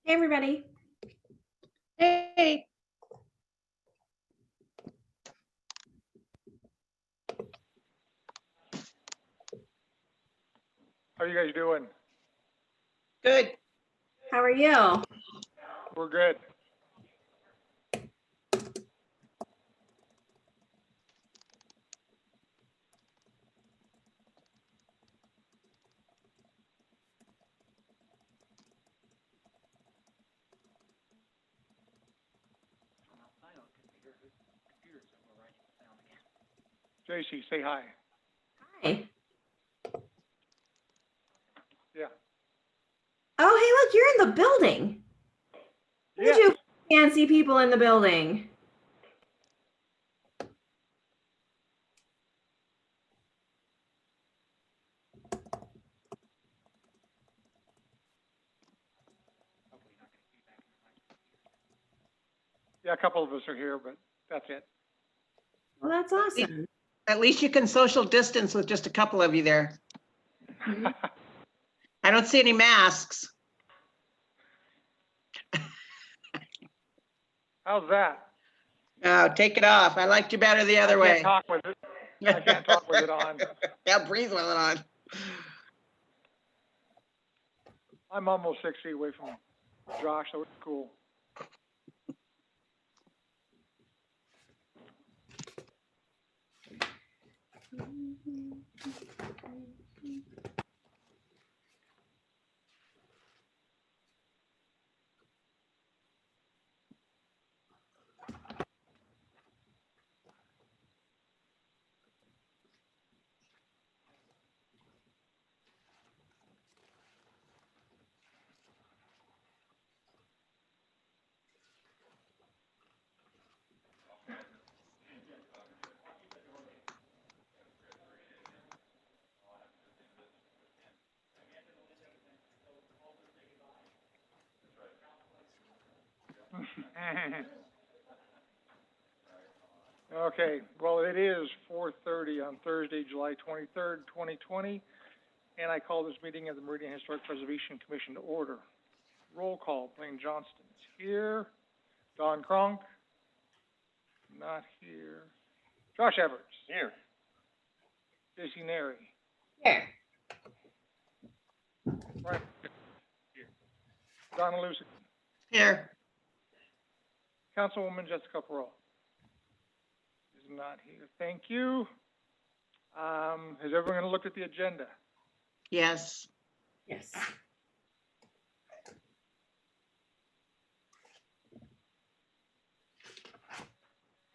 Hey, everybody. Hey. How are you guys doing? Good. How are you? We're good. JC, say hi. Hi. Yeah. Oh, hey, look, you're in the building. Look at Yes. you fancy people in the building. Yeah, a couple of us are here, but that's it. Well, that's awesome. At least you can social distance with just a couple of you there. Mhm. I don't see any masks. How's that? No, take it off. I liked you better the other I way. can't talk with it. I can't talk with it on. Yeah, breathe with it on. I'm almost 6 feet away from Josh, so it's cool. Okay, well, it is 4:30 on Thursday, July 23rd, 2020, and I call this meeting of the Meridian Historic Preservation Commission to order. Roll call, Blaine Johnston is here. Don Cronk, not here. Josh Everts. Here. JC Neri. Here. Brian. Here. Donna Lucy. Here. Councilwoman Jessica Perot. Is not here. Thank you. Has everyone looked at the agenda? Yes. Yes.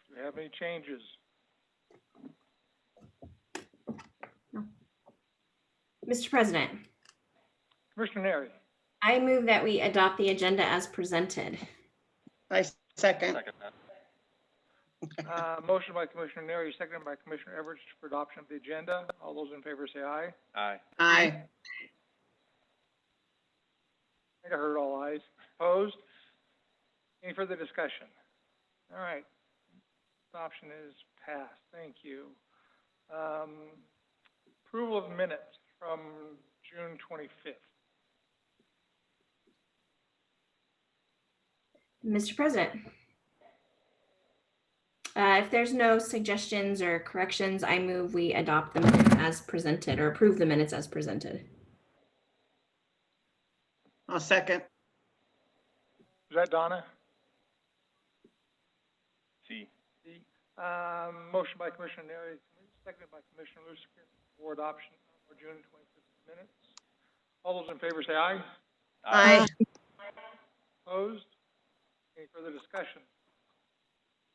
Do we have any changes? Mr. President, Commissioner Neri. I move that we adopt the agenda as presented. I second. Motion by Commissioner Neri, seconded by Commissioner Everts for adoption of the agenda. All those in favor say aye. Aye. Aye. I think I heard all ayes. Opposed? Any further discussion? All right. Adoption is passed. Thank you. Approval of minutes from June 25th. Mr. President, if there's no suggestions or corrections, I move we adopt the minutes as presented or approve the minutes as presented. I'll second. Is that Donna? C. Motion by Commissioner Neri, seconded by Commissioner Lucifer for adoption for June 25th minutes. All those in favor say aye. Aye. Opposed? Any further discussion?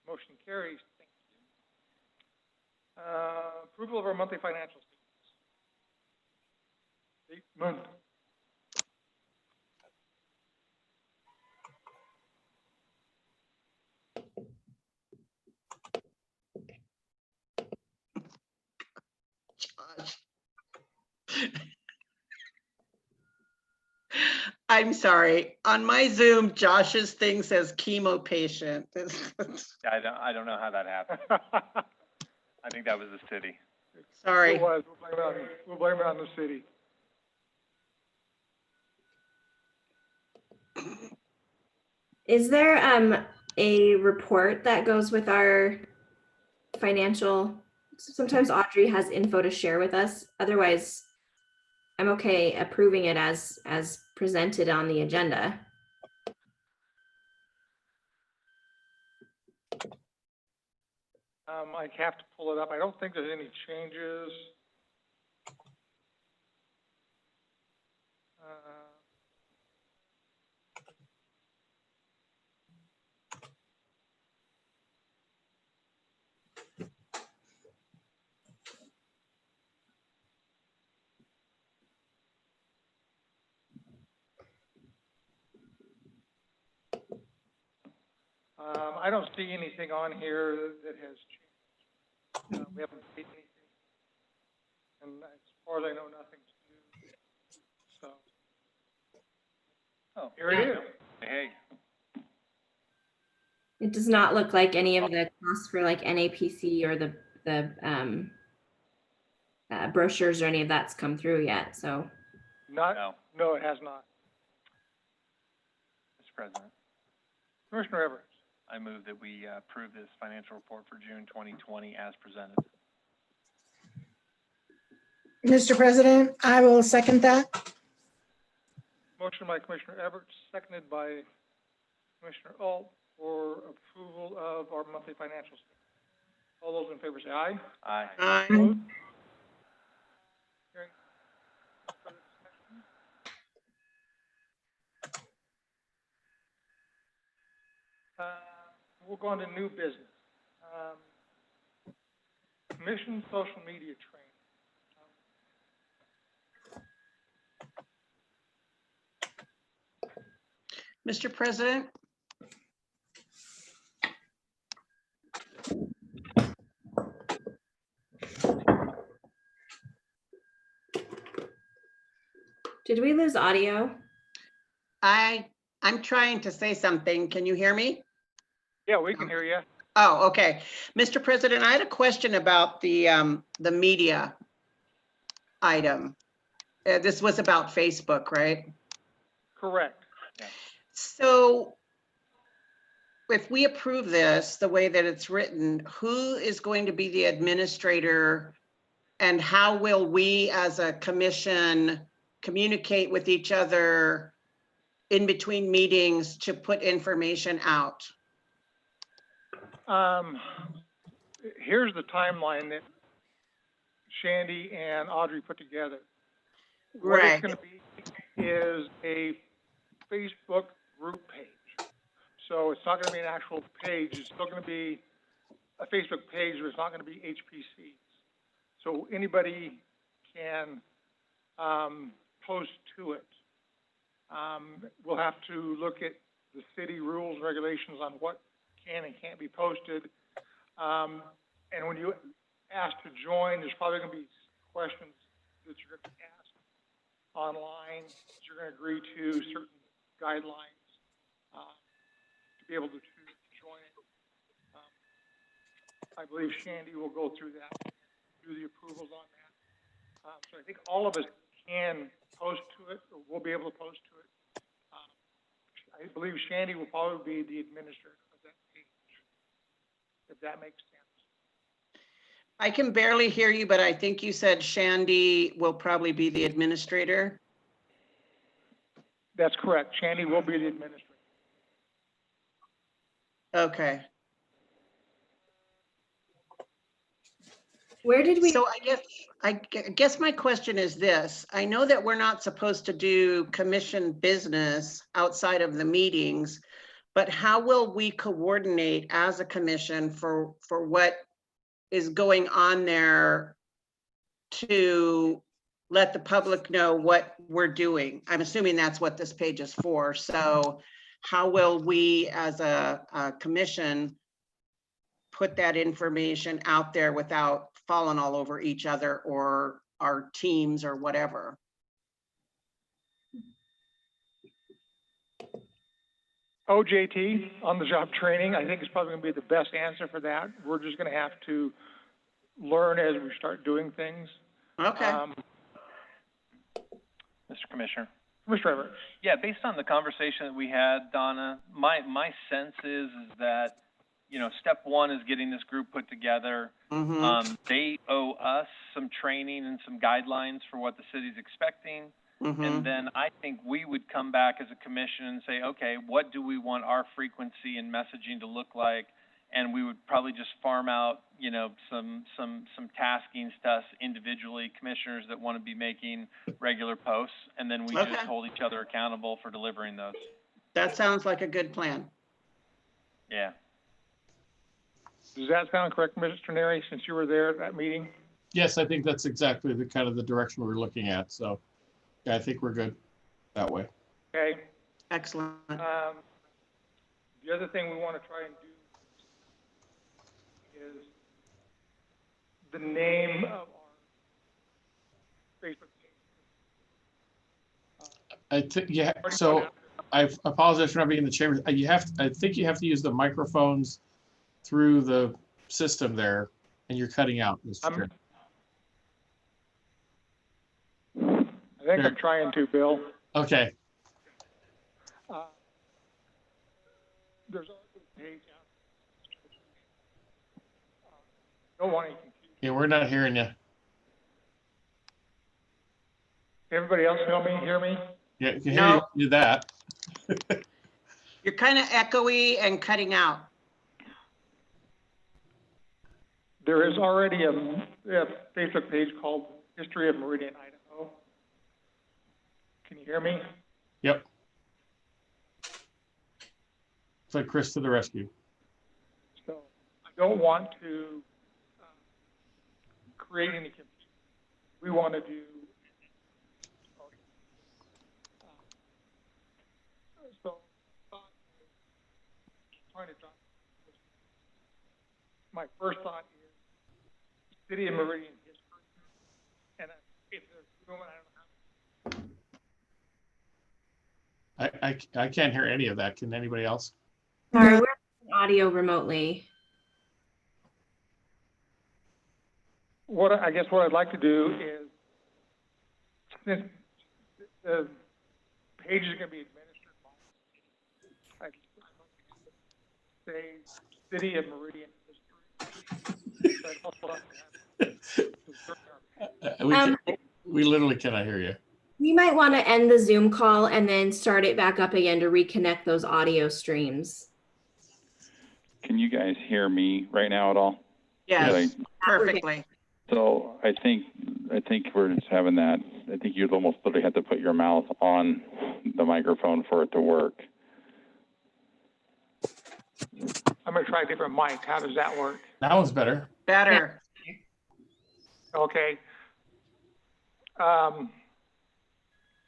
Motion carries. Thank you. Approval of our monthly financial statements. Month. I'm sorry. On my Zoom, Josh's thing says chemo patient. I don't know how that happened. I think that was the city. Sorry. It was. We'll blame it on the city. Is there a report that goes with our financial? Sometimes Audrey has info to share with us. Otherwise, I'm okay approving it as presented on the agenda. I have to pull it up. I don't think there's any changes. I don't see anything on here that has changed. We haven't paid anything. And as far as I know, nothing's due. So, Oh, here it is. hey, It does not look like any of the costs for like NAPC or the brochures or any of that's come through yet. So No, it has not. Mr. President, Commissioner Everett. I move that we approve this financial report for June 2020 as presented. Mr. President, I will second that. Motion by Commissioner Everett, seconded by Commissioner Alt for approval of our monthly financial statement. All those in favor say aye. Aye. Aye. Opposed? Hearing further discussion? We'll go on to new business. Commission social media training. Mr. President, did we lose audio? I'm trying to say something. Can you hear me? Yeah, we can hear you. Oh, okay. Mr. President, I had a question about the media item. This was about Facebook, right? Correct. So if we approve this the way that it's written, who is going to be the administrator and how will we as a commission communicate with each other in between meetings to put information out? Here's the timeline that Shandy and Audrey put together. What it's Right. going to be is a Facebook group page. So it's not going to be an actual page. It's still going to be a Facebook page, but it's not going to be HPCs. So anybody can post to it. We'll have to look at the city rules and regulations on what can and can't be posted. And when you ask to join, there's probably going to be questions that you're going to ask online. You're going to agree to certain guidelines to be able to join it. I believe Shandy will go through that, do the approvals on that. So I think all of us can post to it, or will be able to post to it. I believe Shandy will probably be the administrator of that page, if that makes sense. I can barely hear you, but I think you said Shandy will probably be the administrator. That's correct. Shandy will be the administrator. Okay. Where did we? So I guess my question is this. I know that we're not supposed to do commission business outside of the meetings, but how will we coordinate as a commission for what is going on there to let the public know what we're doing? I'm assuming that's what this page is for. So how will we as a commission put that information out there without falling all over each other or our teams or whatever? OJT, on the job training, I think is probably going to be the best answer for that. We're just going to have to learn as we start doing things. Okay. Mr. Commissioner, Commissioner Everett? Yeah, based on the conversation that we had, Donna, my sense is that, you know, step one is getting this group put together. Mm-hmm. They owe us some training and some guidelines for what the city's expecting. Mm-hmm. And then I think we would come back as a commission and say, okay, what do we want our frequency and messaging to look like? And we would probably just farm out, you know, some taskings to us individually, commissioners that want to be making regular posts, and then we just Okay. hold each other accountable for delivering those. That sounds like a good plan. Yeah. Does that sound correct, Mr. Neri, since you were there at that meeting? Yes, I think that's exactly the kind of the direction we're looking at. So yeah, I think we're good that way. Okay. Excellent. The other thing we want to try and do is the name of our Facebook page. I think, yeah, so I apologize for not being in the chamber. I think you have to use the microphones through the system there, and you're cutting out, Mr. Chair. I think I'm trying to, Bill. Okay, There's already a page out. Don't want any confusion. yeah, we're not hearing you. Everybody else hear me? Yeah, you can hear No. you do that. You're kind of echoey and cutting out. There is already a Facebook page called History of Meridian, Idaho. Can you hear me? Yep. It's like Chris to the rescue. So I don't want to create any confusion. We want to do. So trying to drop. My first thought is City of Meridian history, and if there's room, I don't know how. I can't hear any of that. Can anybody else? Sorry, we're on audio remotely. What I'd like to do is, since the page is going to be administered by, say, City of Meridian history. But also have to have- We literally cannot hear you. We might want to end the Zoom call and then start it back up again to reconnect those audio streams. Can you guys hear me right now at all? Yes, perfectly. So I think we're just having that. I think you'd almost literally have to put your mouth on the microphone for it to work. I'm going to try a different mic. How does that work? That one's better. Better. Okay.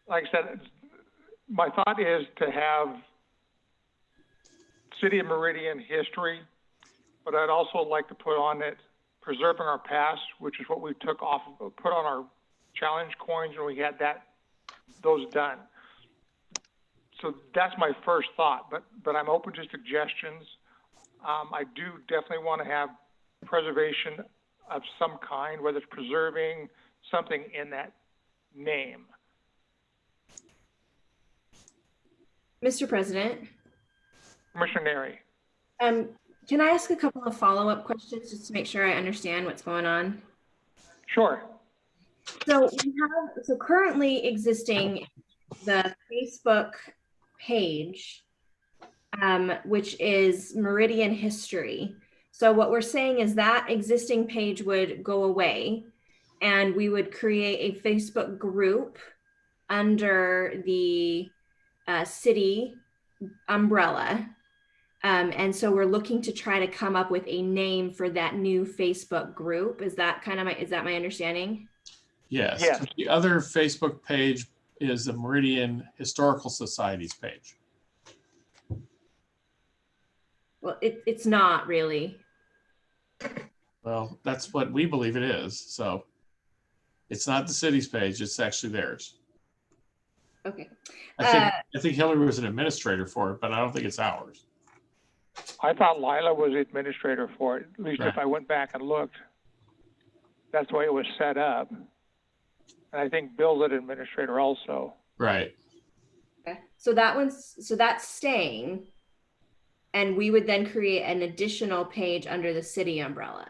Like I said, my thought is to have City of Meridian history, but I'd also like to put on it preserving our past, which is what we put on our challenge coins when we had those done. So that's my first thought, but I'm open to suggestions. I do definitely want to have preservation of some kind, whether it's preserving something in that name. Mr. President, Commissioner Neri. can I ask a couple of follow-up questions just to make sure I understand what's going on? Sure. So currently existing the Facebook page, which is Meridian History. So what we're saying is that existing page would go away and we would create a Facebook group under the city umbrella. And so we're looking to try to come up with a name for that new Facebook group. Is that my understanding? Yes. Yes. The other Facebook page is the Meridian Historical Society's page. Well, it's not really. Well, that's what we believe it is. So it's not the city's page. It's actually theirs. Okay. I think Hillary was an administrator for it, but I don't think it's ours. I thought Lila was the administrator for it, at least if Right. I went back and looked. That's the way it was set up. And I think Bill's an administrator also. Right. Okay. So that's staying. And we would then create an additional page under the city umbrella.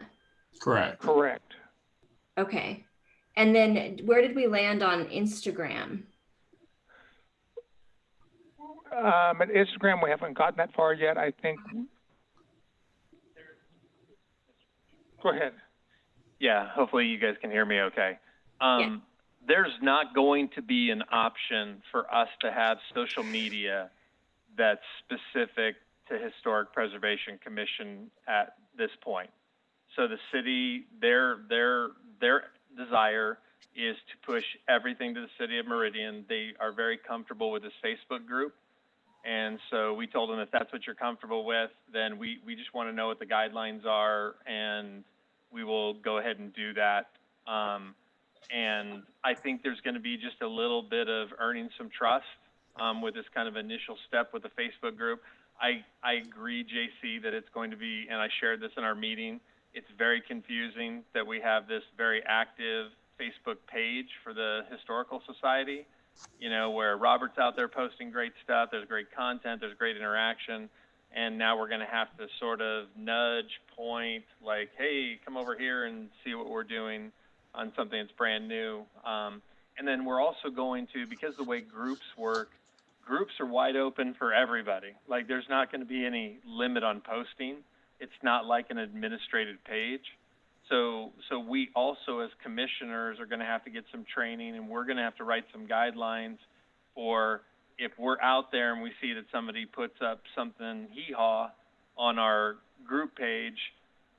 Correct. Correct. Okay. And then where did we land on Instagram? At Instagram, we haven't gotten that far yet. I think. Go ahead. Yeah, hopefully you guys can hear me okay. Yeah. There's not going to be an option for us to have social media that's specific to Historic Preservation Commission at this point. So the city, their desire is to push everything to the city of Meridian. They are very comfortable with this Facebook group. And so we told them, if that's what you're comfortable with, then we just want to know what the guidelines are, and we will go ahead and do that. And I think there's going to be just a little bit of earning some trust with this kind of initial step with the Facebook group. I agree, JC, that it's going to be, and I shared this in our meeting, it's very confusing that we have this very active Facebook page for the Historical Society, you know, where Robert's out there posting great stuff, there's great content, there's great interaction, and now we're going to have to sort of nudge, point, like, hey, come over here and see what we're doing on something that's brand new. And then we're also going to, because the way groups work, groups are wide open for everybody. Like, there's not going to be any limit on posting. It's not like an administrative page. So we also, as commissioners, are going to have to get some training, and we're going to have to write some guidelines for if we're out there and we see that somebody puts up something hee-haw on our group page,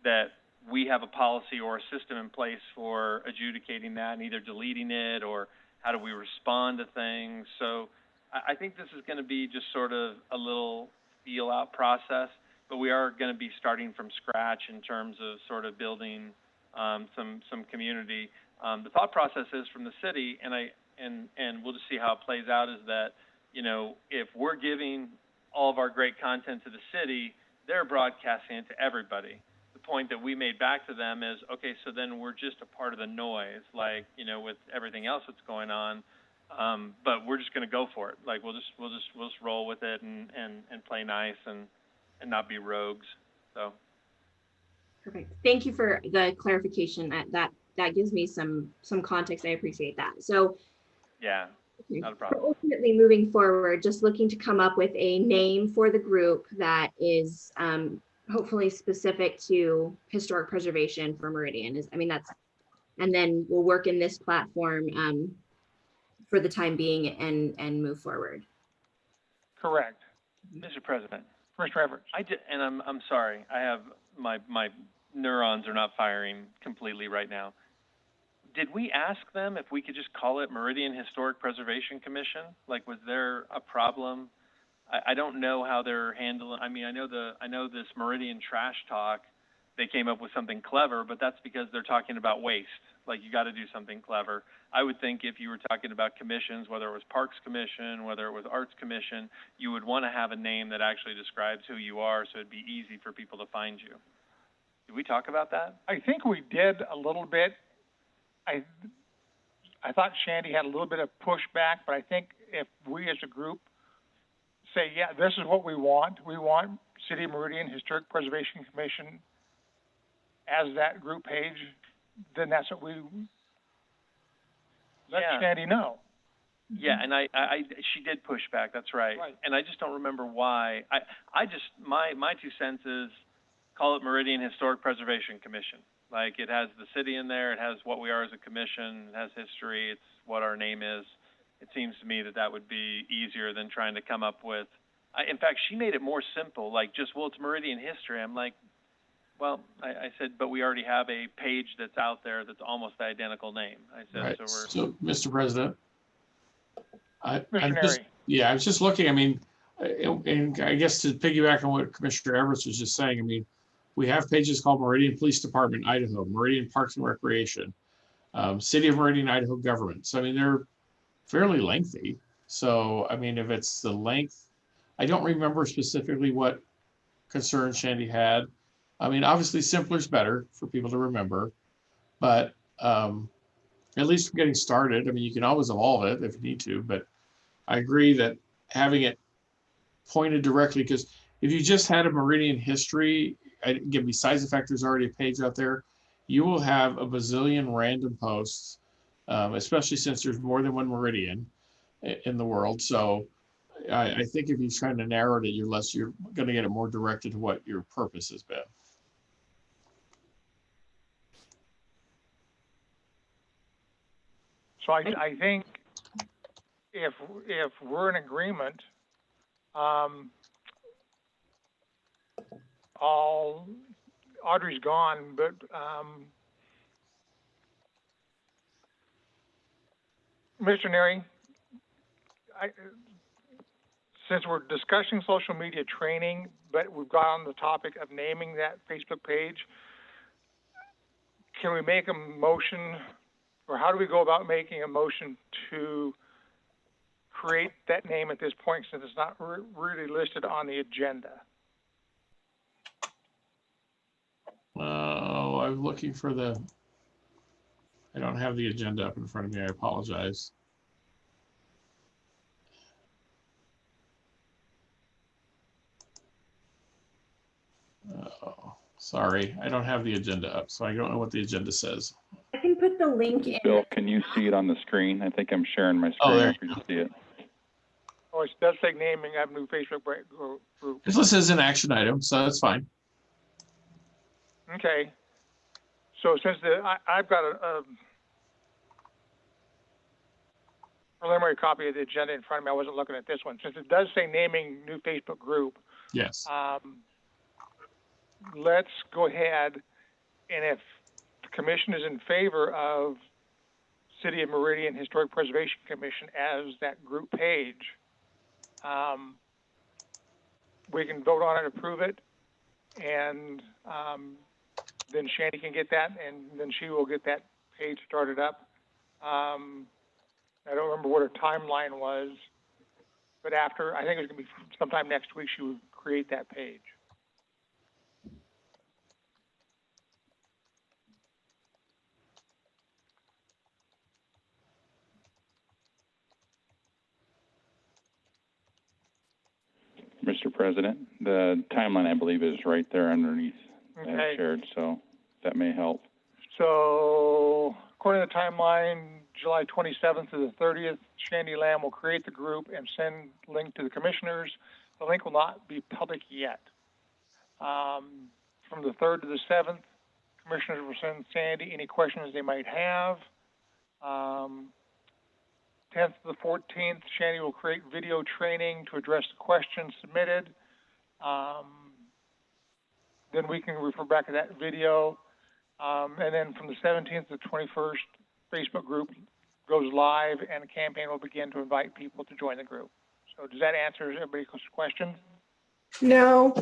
that we have a policy or a system in place for adjudicating that and either deleting it, or how do we respond to things. So I think this is going to be just sort of a little feel-out process, but we are going to be starting from scratch in terms of sort of building some community. The thought process is from the city, and we'll just see how it plays out, is that, you know, if we're giving all of our great content to the city, they're broadcasting it to everybody. The point that we made back to them is, okay, so then we're just a part of the noise, like, you know, with everything else that's going on. But we're just going to go for it. Like, we'll just roll with it and play nice and not be rogues. So. Perfect. Thank you for the clarification. That gives me some context. I appreciate that. So Yeah, okay. not a problem. So ultimately, moving forward, just looking to come up with a name for the group that is hopefully specific to historic preservation for Meridian. And then we'll work in this platform for the time being and move forward. Correct. Mr. President. Commissioner Everett. And I'm sorry. I have my neurons are not firing completely right now. Did we ask them if we could just call it Meridian Historic Preservation Commission? Like, was there a problem? I don't know how they're handling. I mean, I know this Meridian Trash Talk, they came up with something clever, but that's because they're talking about waste. Like, you got to do something clever. I would think if you were talking about commissions, whether it was Parks Commission, whether it was Arts Commission, you would want to have a name that actually describes who you are, so it'd be easy for people to find you. Did we talk about that? I think we did a little bit. I thought Shandy had a little bit of pushback, but I think if we as a group say, yeah, this is what we want City of Meridian Historic Preservation Commission as that group page, then that's what we let Shandy know. Yeah, and she did push back. That's right. And I just don't remember why. My 2 cents is, call it Meridian Historic Preservation Commission. Like, it has the city in there, it has what we are as a commission, it has history, it's what our name is. It seems to me that would be easier than trying to come up with. In fact, she made it more simple, like just, well, it's Meridian history. I'm like, well, I said, but we already have a page that's out there that's almost the identical name. I said, Right. so Mr. President, I Missionary. was just looking. I mean, and I guess to piggyback on what Commissioner Everett was just saying, I mean, we have pages called Meridian Police Department, Idaho, Meridian Parks and Recreation, City of Meridian, Idaho Government. So, I mean, they're fairly lengthy. So, I mean, if it's the length, I don't remember specifically what concerns Shandy had. I mean, obviously simpler is better for people to remember, but at least getting started. I mean, you can always evolve it if you need to, but I agree that having it pointed directly, because if you just had a Meridian history, again, besides the fact there's already a page out there, you will have a bazillion random posts, especially since there's more than one Meridian in the world. So I think if you're trying to narrow it, you're going to get it more directed to what your purpose has been. So I think if we're in agreement, Audrey's gone, but Mr. Neri, since we're discussing social media training, but we've got on the topic of naming that Facebook page, can we make a motion, or how do we go about making a motion to create that name at this point, since it's not really listed on the agenda? Oh, I'm looking for I don't have the agenda up in front of me. I apologize. Oh, sorry. I don't have the agenda up, so I don't know what the agenda says. I can put the link in. Bill, can you see it on the screen? I think I'm sharing my Oh, screen. there If you see it. Oh, it does say naming a new Facebook group. It's listed as an action item, so that's fine. Okay. So since I've got a preliminary copy of the agenda in front of me, I wasn't looking at this one. Since it does say naming new Facebook group, Yes. let's go ahead, and if the commission is in favor of City of Meridian Historic Preservation Commission as that group page, we can vote on it, approve it, and then Shandy can get that, and then she will get that page started up. I don't remember what her timeline was, but after, I think it's gonna be sometime next week, she would create that page. Mr. President, the timeline, I believe, is right there underneath Okay. as shared, so that may help. So, according to the timeline, July 27th to the 30th, Shandy Lamb will create the group and send link to the commissioners. The link will not be public yet. From the 3rd to the 7th, commissioners will send Sandy any questions they might have. 10th to the 14th, Shandy will create video training to address the questions submitted. Then we can refer back to that video. And then from the 17th to the 21st, Facebook group goes live and the campaign will begin to invite people to join the group. So does that answer everybody's question? No.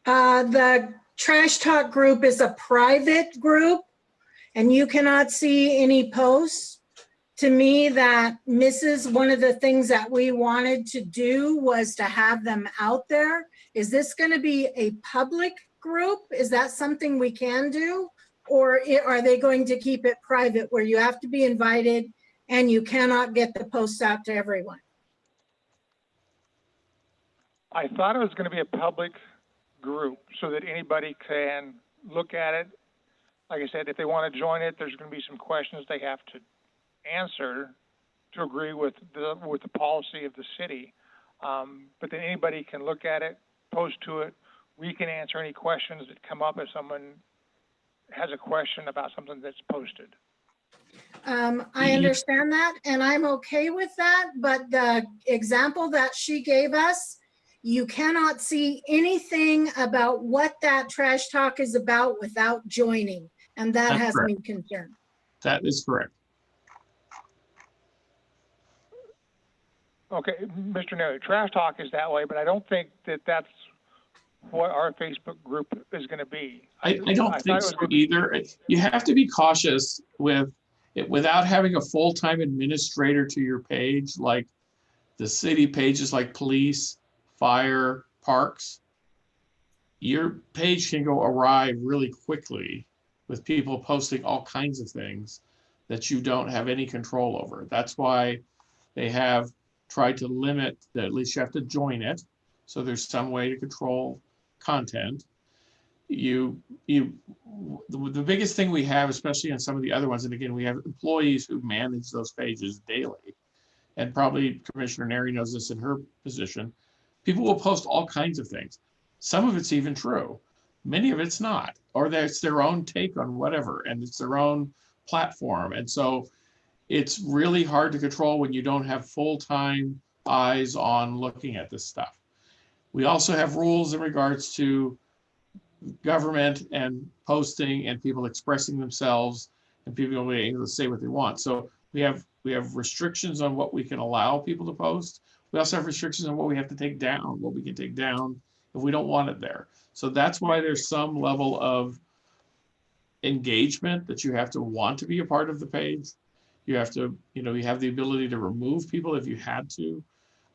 The Trash Talk group is a private group and you cannot see any posts. To me, that misses one of the things that we wanted to do was to have them out there. Is this going to be a public group? Is that something we can do? Or are they going to keep it private where you have to be invited and you cannot get the posts out to everyone? I thought it was going to be a public group so that anybody can look at it. Like I said, if they want to join it, there's going to be some questions they have to answer to agree with the policy of the city. But then anybody can look at it, post to it. We can answer any questions that come up if someone has a question about something that's posted. I understand that and I'm okay with that, but the example that she gave us, you cannot see anything about what that Trash Talk is about without joining. And that has me concerned. That is correct. Okay, Mr. Neri, Trash Talk is that way, but I don't think that that's what our Facebook group is going to be. I don't think so either. You have to be cautious with it without having a full-time administrator to your page, like the city pages like police, fire, parks. Your page can go awry really quickly with people posting all kinds of things that you don't have any control over. That's why they have tried to limit that at least you have to join it. So there's some way to control content. The biggest thing we have, especially on some of the other ones, and again, we have employees who manage those pages daily, and probably Commissioner Neri knows this in her position. People will post all kinds of things. Some of it's even true. Many of it's not, or that's their own take on whatever, and it's their own platform. And so it's really hard to control when you don't have full-time eyes on looking at this stuff. We also have rules in regards to government and posting and people expressing themselves and people being able to say what they want. So we have restrictions on what we can allow people to post. We also have restrictions on what we have to take down, what we can take down if we don't want it there. So that's why there's some level of engagement that you have to want to be a part of the page. You have to, you have the ability to remove people if you had to.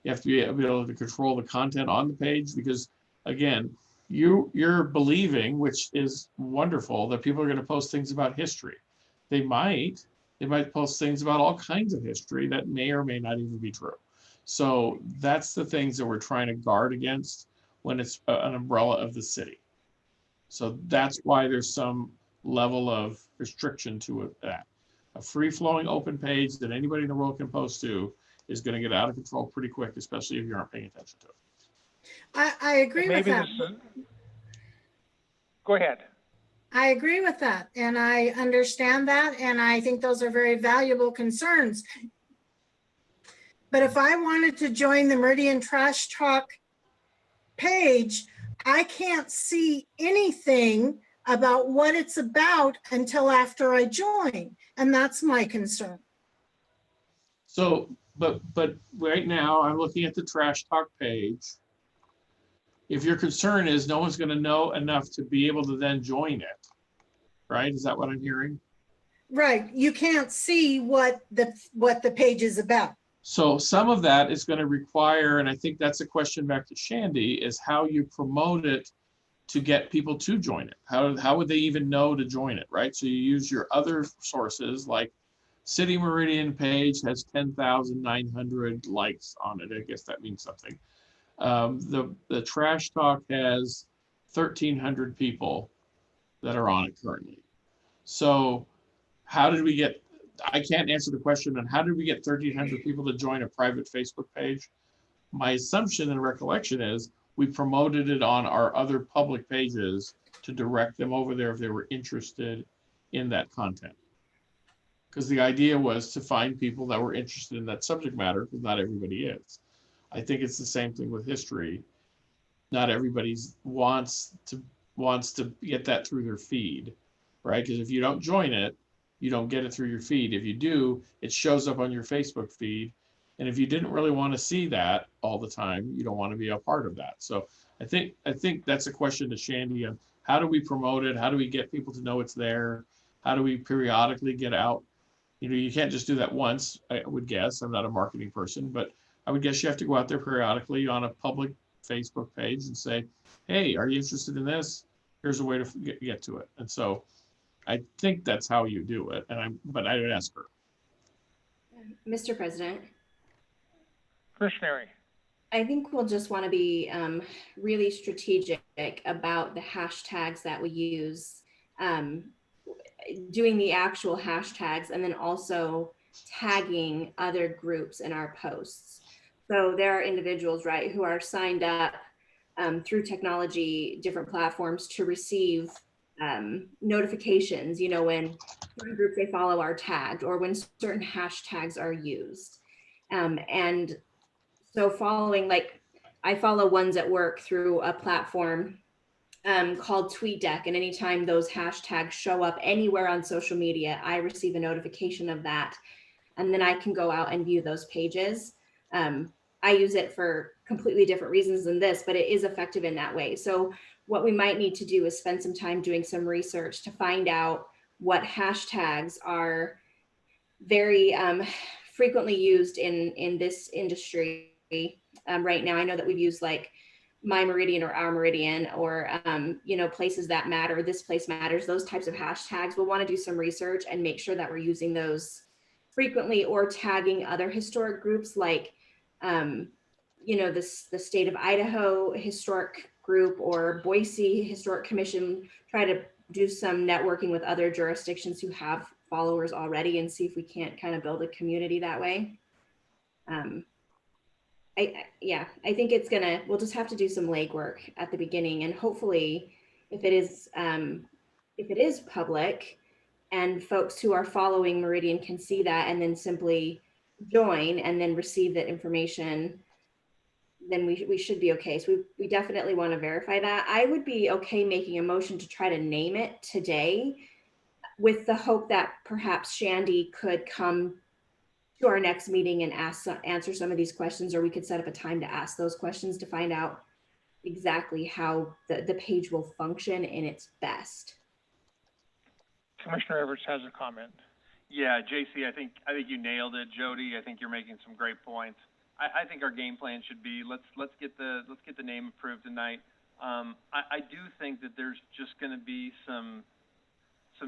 You have to be able to control the content on the page because, again, you're believing, which is wonderful, that people are going to post things about history. They might post things about all kinds of history that may or may not even be true. So that's the things that we're trying to guard against when it's an umbrella of the city. So that's why there's some level of restriction to it. That a free-flowing open page that anybody in the world can post to is going to get out of control pretty quick, especially if you aren't paying attention to it. I agree with Maybe that. Go ahead. I agree with that, and I understand that, and I think those are very valuable concerns. But if I wanted to join the Meridian Trash Talk page, I can't see anything about what it's about until after I join, and that's my concern. So, but right now I'm looking at the Trash Talk page. If your concern is no one's going to know enough to be able to then join it, right? Is that what I'm hearing? Right, you can't see what the page is about. So some of that is going to require, and I think that's a question back to Shandy, is how you promote it to get people to join it. How would they even know to join it, right? So you use your other sources, like City Meridian page has 10,900 likes on it. I guess that means something. The Trash Talk has 1,300 people that are on it currently. So how did we get, I can't answer the question on how did we get 1,300 people to join a private Facebook page? My assumption and recollection is we promoted it on our other public pages to direct them over there if they were interested in that content. Because the idea was to find people that were interested in that subject matter, because not everybody is. I think it's the same thing with history. Not everybody wants to get that through their feed, right? Because if you don't join it, you don't get it through your feed. If you do, it shows up on your Facebook feed. And if you didn't really want to see that all the time, you don't want to be a part of that. So I think that's a question to Shandy on how do we promote it? How do we get people to know it's there? How do we periodically get out? You can't just do that once, I would guess. I'm not a marketing person, but I would guess you have to go out there periodically on a public Facebook page and say, hey, are you interested in this? Here's a way to get to it. And so I think that's how you do it. But I would ask her. Mr. President, Commissioner, I think we'll just want to be really strategic about the hashtags that we use, doing the actual hashtags, and then also tagging other groups in our posts. So there are individuals, right, who are signed up through technology, different platforms to receive notifications, when certain groups they follow are tagged or when certain hashtags are used. And so following, like I follow ones at work through a platform called TweetDeck, and anytime those hashtags show up anywhere on social media, I receive a notification of that, and then I can go out and view those pages. I use it for completely different reasons than this, but it is effective in that way. So what we might need to do is spend some time doing some research to find out what hashtags are very frequently used in this industry right now. I know that we've used like My Meridian or Our Meridian or, places that matter, this place matters, those types of hashtags. We'll want to do some research and make sure that we're using those frequently or tagging other historic groups like you know, the state of Idaho historic group or Boise Historic Commission, try to do some networking with other jurisdictions who have followers already and see if we can't kind of build a community that way. Yeah, I think we'll just have to do some legwork at the beginning, and hopefully if it is public and folks who are following Meridian can see that and then simply join and then receive that information, then we should be okay. So we definitely want to verify that. I would be okay making a motion to try to name it today, with the hope that perhaps Shandy could come to our next meeting and answer some of these questions, or we could set up a time to ask those questions to find out exactly how the page will function in its best. Commissioner Everts has a comment. Yeah, JC, I think you nailed it. Jody, I think you're making some great points. I think our game plan should be, let's get the name approved tonight. I do think that there's just going to be some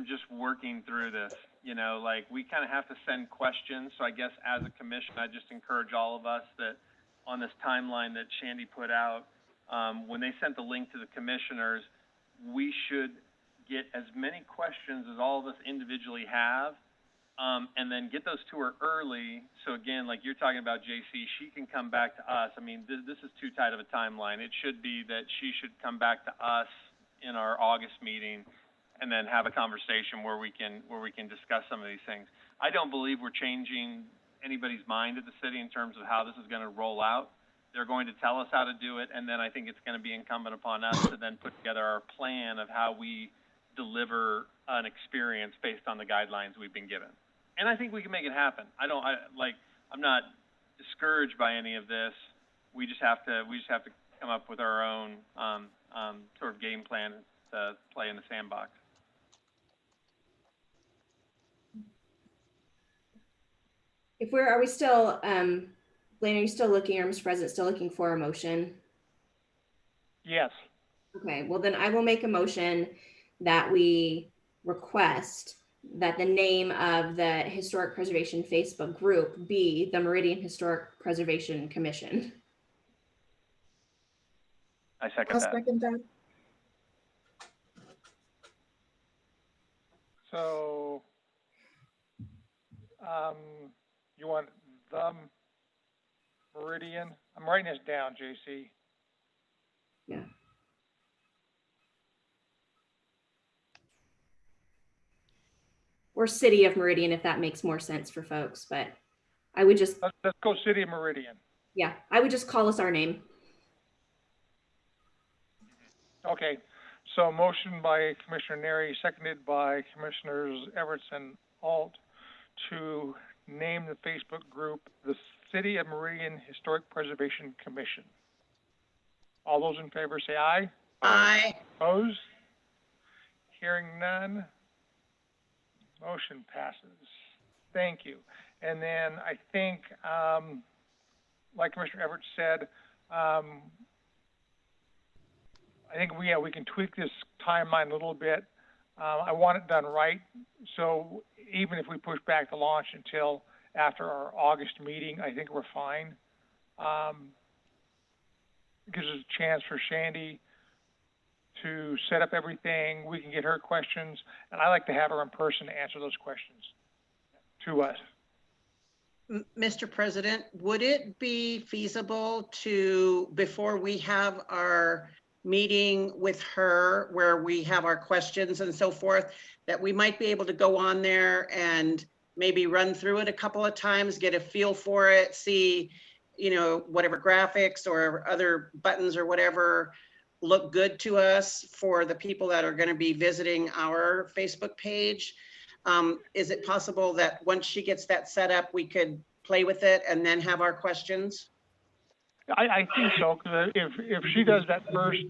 just working through this, you know, like we kind of have to send questions. So I guess as a commission, I just encourage all of us that on this timeline that Shandy put out, when they sent the link to the commissioners, we should get as many questions as all of us individually have, and then get those to her early. So again, like you're talking about, JC, she can come back to us. I mean, this is too tight of a timeline. It should be that she should come back to us in our August meeting and then have a conversation where we can discuss some of these things. I don't believe we're changing anybody's mind at the city in terms of how this is going to roll out. They're going to tell us how to do it, and then I think it's going to be incumbent upon us to then put together our plan of how we deliver an experience based on the guidelines we've been given. And I think we can make it happen. I'm not discouraged by any of this. We just have to come up with our own sort of game plan to play in the sandbox. Are we still, Blaine, are you still looking, or Mr. President, still looking for a motion? Yes. Okay, well then I will make a motion that we request that the name of the Historic Preservation Facebook group be the Meridian Historic Preservation Commission. I second I'll that. second that. So, you want the Meridian? I'm writing this down, JC. Yeah. Or City of Meridian, if that makes more sense for folks, but I would just, Let's go City of Meridian. yeah, I would just call us our name. Okay, so motion by Commissioner Neri, seconded by Commissioners Everts and Alt to name the Facebook group the City of Meridian Historic Preservation Commission. All those in favor say aye. Aye. Opposed? Hearing none. Motion passes. Thank you. And then I think, like Commissioner Everett said, I think we can tweak this timeline a little bit. I want it done right. So even if we push back the launch until after our August meeting, I think we're fine. It gives us a chance for Shandy to set up everything. We can get her questions, and I like to have her in person to answer those questions to us. Mr. President, would it be feasible to, before we have our meeting with her where we have our questions and so forth, that we might be able to go on there and maybe run through it a couple of times, get a feel for it, see, you know, whatever graphics or other buttons or whatever look good to us for the people that are going to be visiting our Facebook page. Is it possible that once she gets that set up, we could play with it and then have our questions? I think so, because if she does that first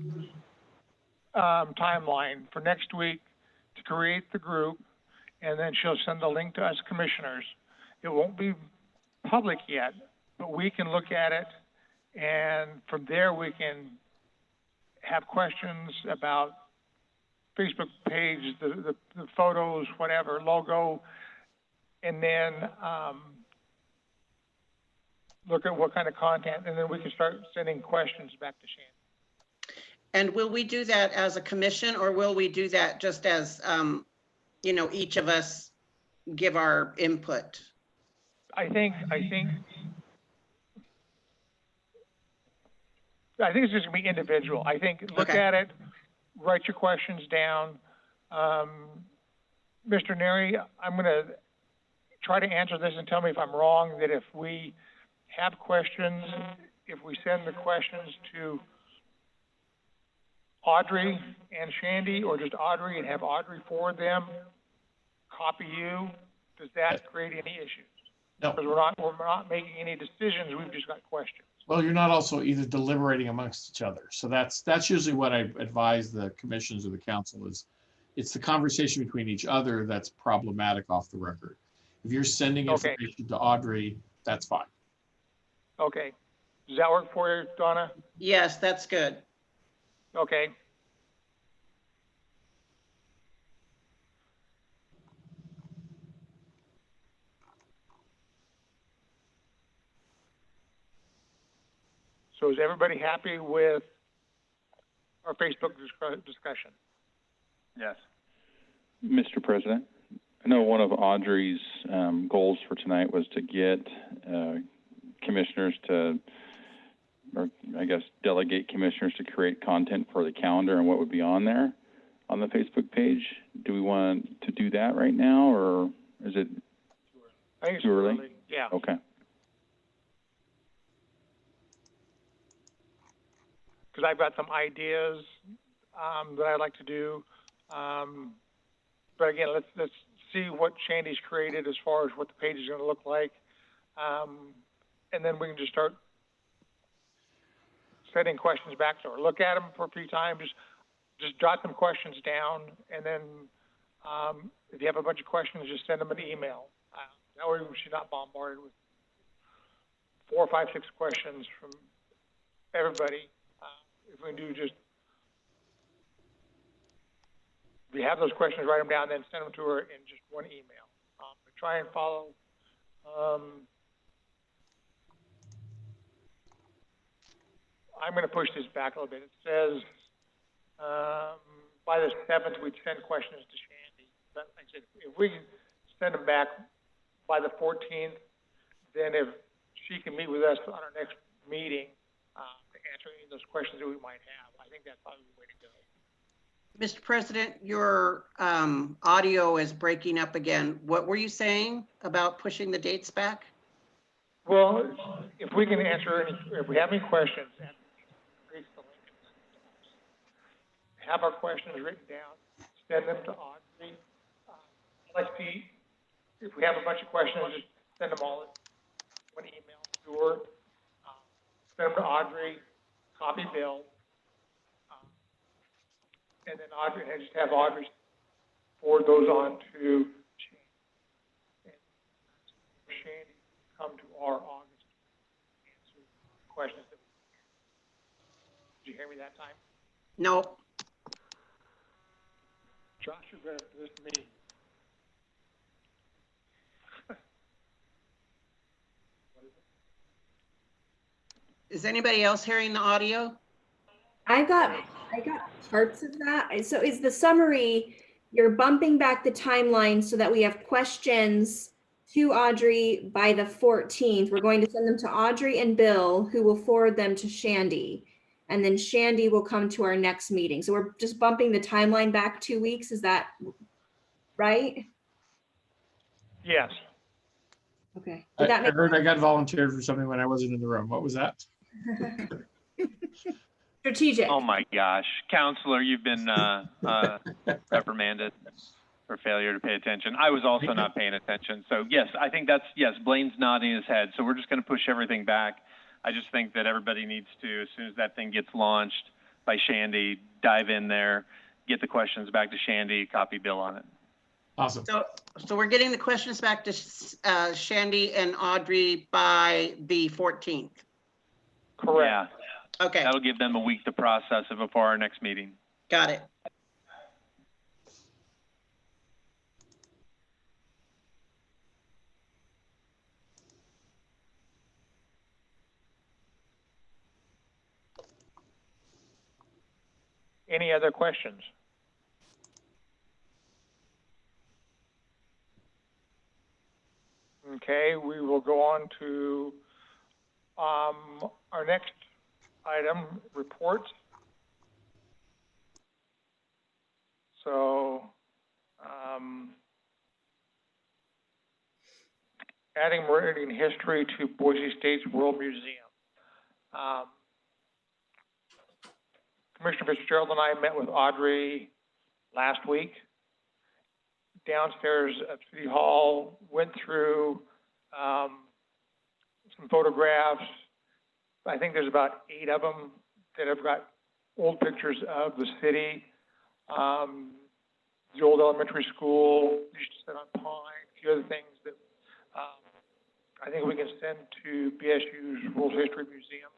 timeline for next week to create the group, and then she'll send the link to us commissioners, it won't be public yet, but we can look at it, and from there we can have questions about Facebook page, the photos, whatever, logo, and then look at what kind of content, and then we can start sending questions back to Shannon. And will we do that as a commission, or will we do that just as, each of us give our input? I think it's just gonna be individual. I think, look Okay. at it, write your questions down. Mr. Neri, I'm gonna try to answer this and tell me if I'm wrong, that if we have questions, if we send the questions to Audrey and Shandy, or just Audrey and have Audrey forward them, copy you, does that create any issues? No. Because we're not making any decisions, we've just got questions. Well, you're not also either deliberating amongst each other. So that's usually what I advise the commissions or the council is. It's the conversation between each other that's problematic off the record. If you're sending Okay. information to Audrey, that's fine. Okay. Does that work for you, Donna? Yes, that's good. Okay. So is everybody happy with our Facebook discussion? Yes. Mr. President, I know one of Audrey's goals for tonight was to get commissioners to, or I guess delegate commissioners to create content for the calendar and what would be on there on the Facebook page. Do we want to do that right now, or is it I think it's too early? Yeah. Okay. Because I've got some ideas that I'd like to do. But again, let's see what Shandy's created as far as what the page is going to look like. And then we can just start sending questions back to her. Look at them for a few times. Just jot some questions down. And then if you have a bunch of questions, just send them an email. That way she's not bombarded with 4, 5, 6 questions from everybody. If we can do just, if you have those questions, write them down, then send them to her in just one email. But try and follow. I'm going to push this back a little bit. It says by the 7th, we'd send questions to Shandy. But like I said, if we can send them back by the 14th, then if she can meet with us on our next meeting, to answer any of those questions that we might have. I think that's probably the way to go. Mr. President, your audio is breaking up again. What were you saying about pushing the dates back? Well, if we can answer any, if we have any questions, have our questions written down, send them to Audrey. I'd like to see, if we have a bunch of questions, just send them all in one email to her. Send them to Audrey, copy Bill, and then Audrey, and just have Audrey forward those on to Shandy. And Shandy come to our August answer questions that we can. Did you hear me that time? No. Josh, you're better for this meeting. Is anybody else hearing the audio? I got parts of that. So is the summary, you're bumping back the timeline so that we have questions to Audrey by the 14th. We're going to send them to Audrey and Bill, who will forward them to Shandy. And then Shandy will come to our next meeting. So we're just bumping the timeline back 2 weeks. Is that right? Yes. Okay. I Did that make heard I got volunteered for something when I wasn't in the room. What was that? strategic? Oh my gosh, counselor, you've been reprimanded for failure to pay attention. I was also not paying attention. So yes, I think yes, Blaine's nodding his head. So we're just going to push everything back. I just think that everybody needs to, as soon as that thing gets launched by Shandy, dive in there, get the questions back to Shandy, copy Bill on it. Awesome. So we're getting the questions back to Shandy and Audrey by the 14th. Correct. Yeah, Okay, that'll give them a week to process it before our next meeting. got it. Any other questions? Okay, we will go on to our next item, reports. So, adding Meridian history to Boise State's World Museum. Commissioner Fitzgerald and I met with Audrey last week downstairs at City Hall, went through some photographs. I think there's about 8 of them that have got old pictures of the city, the old elementary school, used to sit on Pine, a few other things that I think we can send to BSU's World History Museum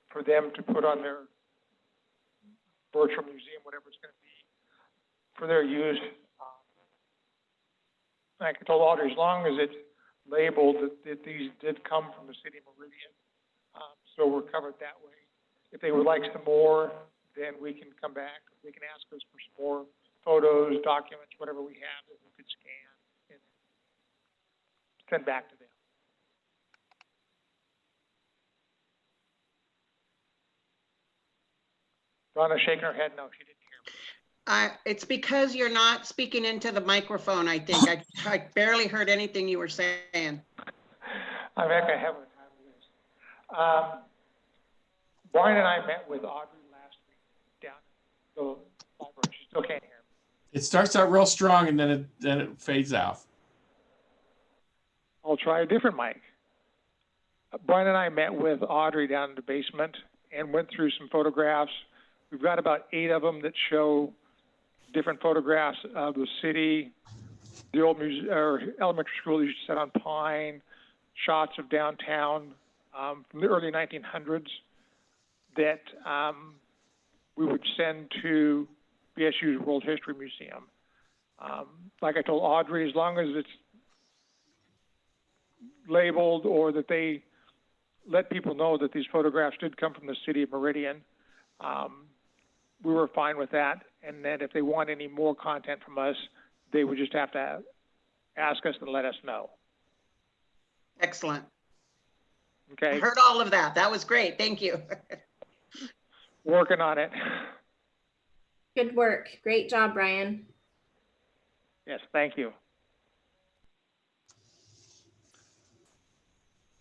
for them to put on their virtual museum, whatever it's going to be, for their use. Like I told Audrey, as long as it's labeled that these did come from the city of Meridian, so we're covered that way. If they would like some more, then we can come back. They can ask us for some more photos, documents, whatever we have that we could scan and send back to them. Donna's shaking her head. No, she didn't hear me. It's because you're not speaking into the microphone, I think. I barely heard anything you were saying. I'm actually having a time with this. Brian and I met with Audrey last week down at the library. She still can't hear me. It starts out real strong and then it fades out. I'll try a different mic. Brian and I met with Audrey down in the basement and went through some photographs. We've got about 8 of them that show different photographs of the city, the old elementary school used to sit on Pine, shots of downtown from the early 1900s that we would send to BSU's World History Museum. Like I told Audrey, as long as it's labeled or that they let people know that these photographs did come from the city of Meridian, we were fine with that. And that if they want any more content from us, they would just have to ask us and let us know. Excellent. Okay. I heard all of that. That was great. Thank you. Working on it. Good work. Great job, Brian. Yes, thank you.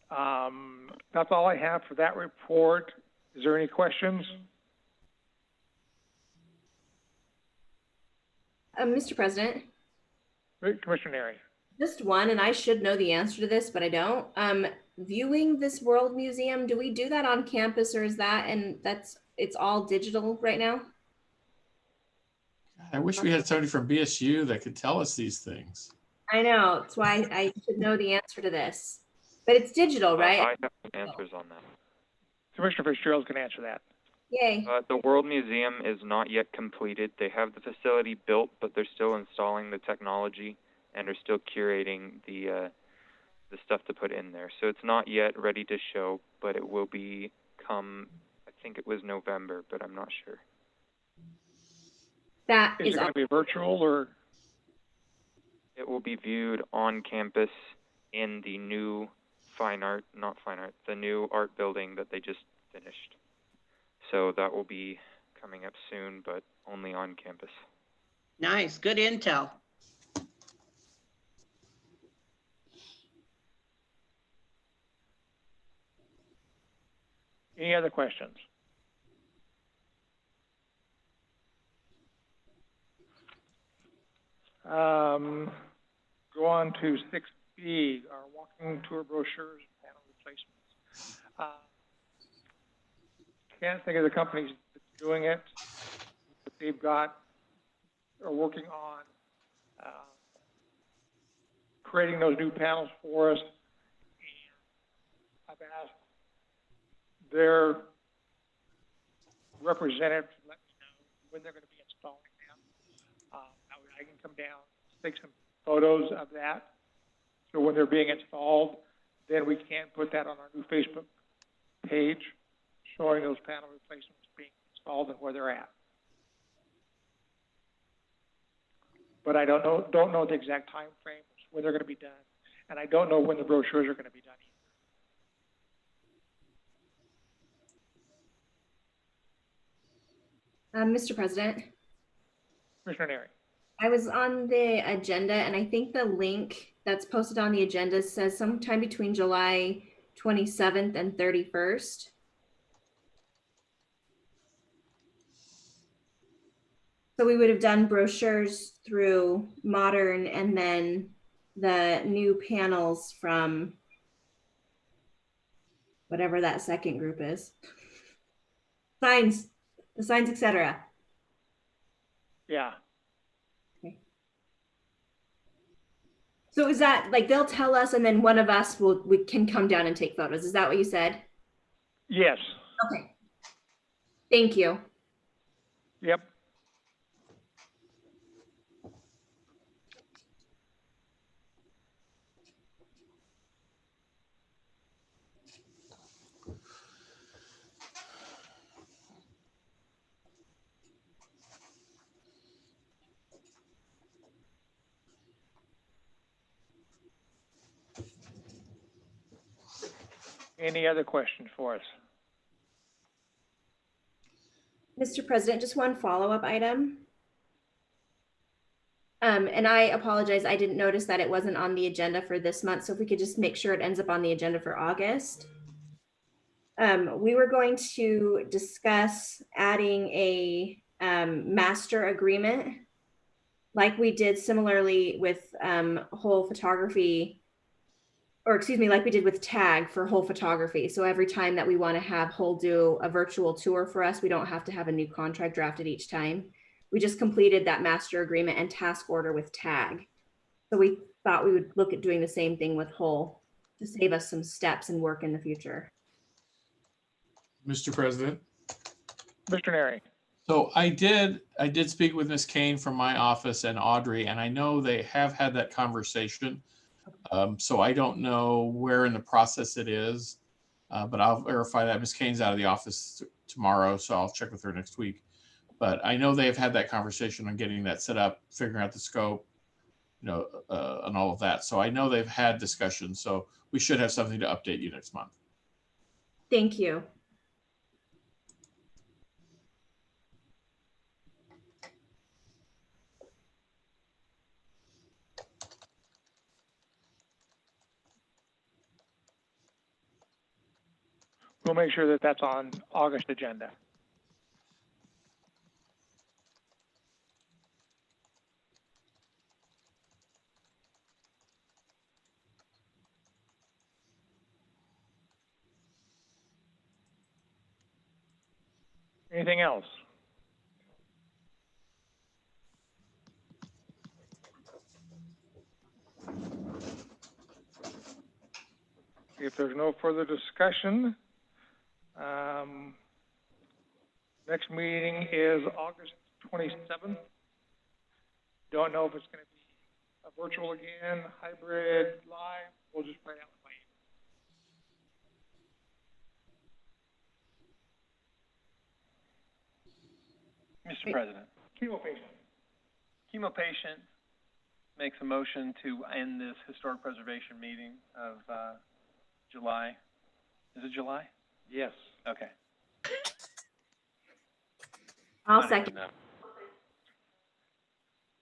That's all I have for that report. Is there any questions? Mr. President, Commissioner Neri. just one, and I should know the answer to this, but I don't. Viewing this World Museum, do we do that on campus, or is that, and it's all digital right now? I wish we had somebody from BSU that could tell us these things. I know, that's why I should know the answer to this. But it's digital, right? I have answers on that. Commissioner Fitzgerald can answer that. Yay. The World Museum is not yet completed. They have the facility built, but they're still installing the technology and are still curating the stuff to put in there. So it's not yet ready to show, but it will be come, I think it was November, but I'm not sure. That Is is it going to be virtual or? It will be viewed on campus in the new the new art building that they just finished. So that will be coming up soon, but only on campus. Nice. Good intel. Any other questions? Go on to 6B, our walking tour brochures and panel replacements. Can't think of the companies that's doing it, but they've are working on creating those new panels for us. And I've asked their representative to let me know when they're going to be installing them. I can come down, take some photos of that. So when they're being installed, then we can put that on our new Facebook page, showing those panel replacements being installed. installed and where they're at. But I don't know the exact time frame when they're gonna be done, and I don't know when the brochures are gonna be done either. Mr. President, Commissioner Neri. I was on the agenda and I think the link that's posted on the agenda says sometime between July 27th and 31st. So we would have done brochures through Modern and then the new panels from whatever that second group is. Signs, the signs, etc. Yeah, So is that like they'll tell us and then one of us we can come down and take photos? Is that what you said? yes, Okay. Thank you. yep. Any other questions for us? Mr. President, just one follow-up item. And I apologize, I didn't notice that it wasn't on the agenda for this month. So if we could just make sure it ends up on the agenda for August. We were going to discuss adding a master agreement like we did similarly with whole photography, or excuse me, like we did with tag for whole photography. So every time that we want to have whole do a virtual tour for us, we don't have to have a new contract drafted each time. We just completed that master agreement and task order with tag. So we thought we would look at doing the same thing with whole to save us some steps and work in the future. Mr. President. Mr. Neri. So I did speak with Ms. Kane from my office and Audrey, and I know they have had that conversation. So I don't know where in the process it is, but I'll verify that. Ms. Kane's out of the office tomorrow, so I'll check with her next week. But I know they've had that conversation on getting that set up, figuring out the scope, and all of that. So I know they've had discussions, so we should have something to update you next month. Thank you. We'll make sure that that's on August agenda. Anything else? If there's no further discussion, next meeting is August 27th. Don't know if it's going to be a virtual again, hybrid, live. We'll just find out by Mr. President, chemo patient. chemo patient makes a motion to end this historic preservation meeting of July. Is it July? Yes. Okay. I'll I don't even second. know.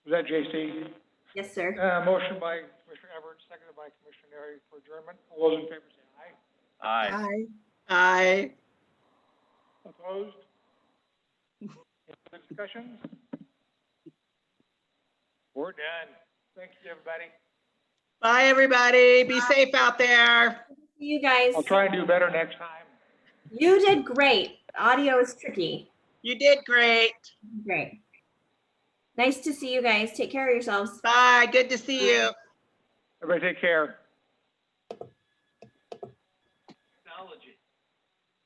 Was that JC? Yes, sir. Motion by Commissioner Everett, seconded by Commissioner Neri for adjournment. All those in favor say aye. Aye. Aye. Opposed? Any other discussions? We're done. Thank you, everybody. Bye, everybody. Be safe out there. See you guys. I'll try and do better next time. You did great. Audio is tricky. You did great. Great. Nice to see you guys. Take care of yourselves. Bye. Good to see you. Everybody take care.